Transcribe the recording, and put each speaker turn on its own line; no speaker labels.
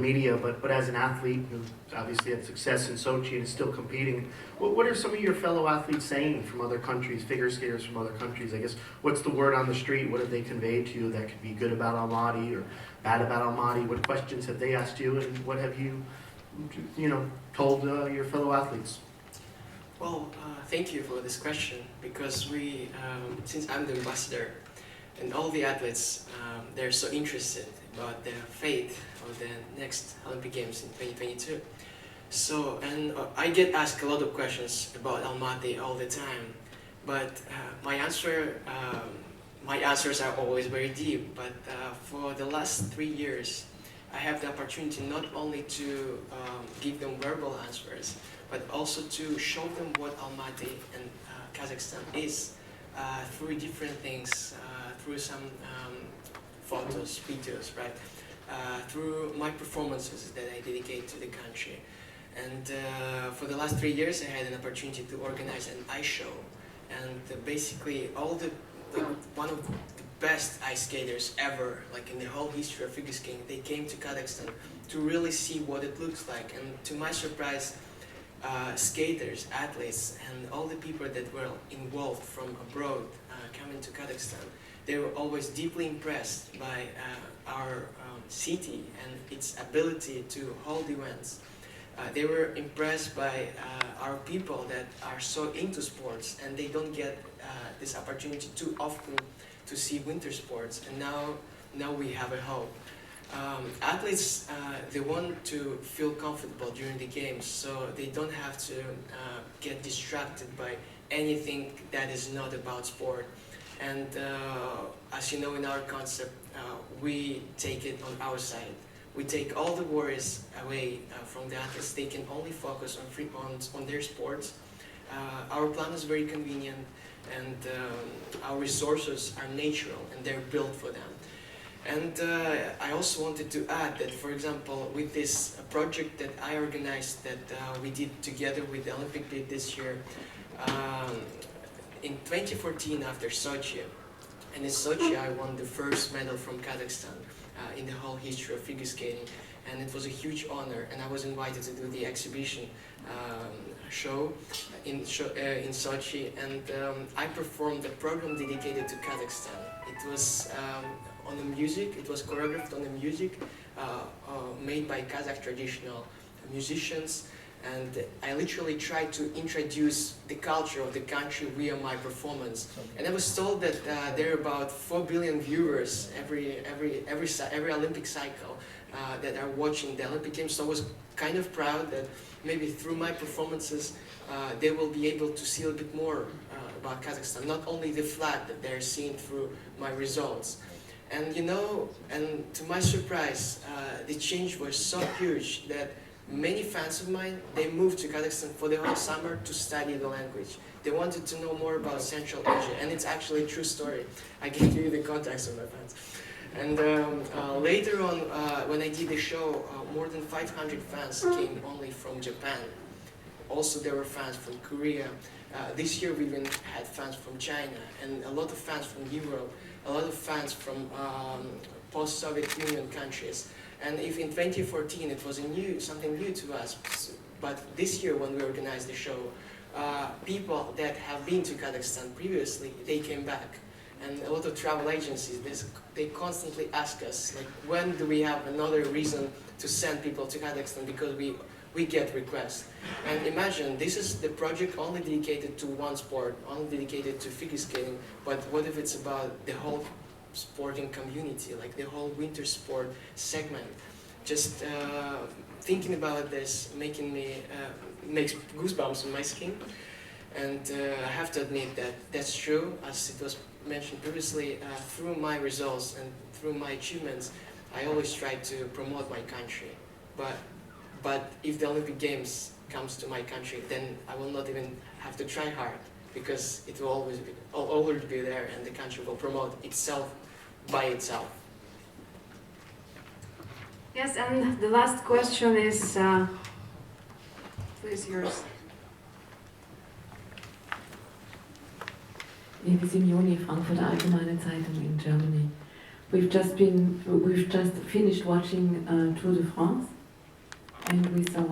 media, but as an athlete who obviously had success in Sochi and is still competing, what are some of your fellow athletes saying from other countries, figure skaters from other countries? I guess, what's the word on the street? What have they conveyed to you that could be good about Almaty or bad about Almaty? What questions have they asked you, and what have you, told your fellow athletes?
Well, thank you for this question, because since I'm the ambassador, and all the athletes, they're so interested about their fate of the next Olympic Games in 2022. So, and I get asked a lot of questions about Almaty all the time, but my answers are always very deep. But for the last 3 years, I have the opportunity not only to give them verbal answers, but also to show them what Almaty and Kazakhstan is through different things, through some photos, videos, right? Through my performances that I dedicate to the country. And for the last 3 years, I had an opportunity to organize an ice show. And basically, one of the best ice skaters ever, like in the whole history of figure skating, they came to Kazakhstan to really see what it looks like. And to my surprise, skaters, athletes, and all the people that were involved from abroad coming to Kazakhstan, they were always deeply impressed by our city and its ability to hold events. They were impressed by our people that are so into sports, and they don't get this opportunity too often to see winter sports. And now we have a hope. Athletes, they want to feel comfortable during the games, so they don't have to get distracted by anything that is not about sport. And as you know, in our concept, we take it on our side. We take all the worries away from the athletes. They can only focus on their sports. Our plan is very convenient, and our resources are natural, and they're built for them. And I also wanted to add that, for example, with this project that I organized, that we did together with the Olympic Bid this year, in 2014 after Sochi, and in Sochi I won the first medal from Kazakhstan in the whole history of figure skating, and it was a huge honor, and I was invited to do the exhibition show in Sochi, and I performed a program dedicated to Kazakhstan. It was on the music, it was choreographed on the music made by Kazakh traditional musicians, and I literally tried to introduce the culture of the country via my performance. And I was told that there are about 4 billion viewers every Olympic cycle that are watching the Olympic Games. So I was kind of proud that maybe through my performances they will be able to see a bit more about Kazakhstan, not only the flag that they're seeing through my results. And and to my surprise, the change was so huge that many fans of mine, they moved to Kazakhstan for the whole summer to study the language. They wanted to know more about Central Asia, and it's actually a true story. I can give you the contacts of my fans. And later on, when I did the show, more than 500 fans came only from Japan. Also, there were fans from Korea. This year, we even had fans from China, and a lot of fans from Europe, a lot of fans from post-Soviet Union countries. And if in 2014 it was something new to us, but this year when we organized the show, people that have been to Kazakhstan previously, they came back. And a lot of travel agencies, they constantly ask us, like, when do we have another reason to send people to Kazakhstan, because we get requests. And imagine, this is the project only dedicated to one sport, only dedicated to figure skating, but what if it's about the whole sporting community, like the whole winter sport segment? Just thinking about this makes goosebumps on my skin. And I have to admit that that's true, as it was mentioned previously. Through my results and through my achievements, I always try to promote my country. But if the Olympic Games comes to my country, then I will not even have to try hard, because it will always be there, and the country will promote itself by itself.
Yes, and the last question is, please, yours.
Evi Simeoni, Frankfurter Allgemeine Zeitung in Germany. we've just finished watching Tour de France, and we saw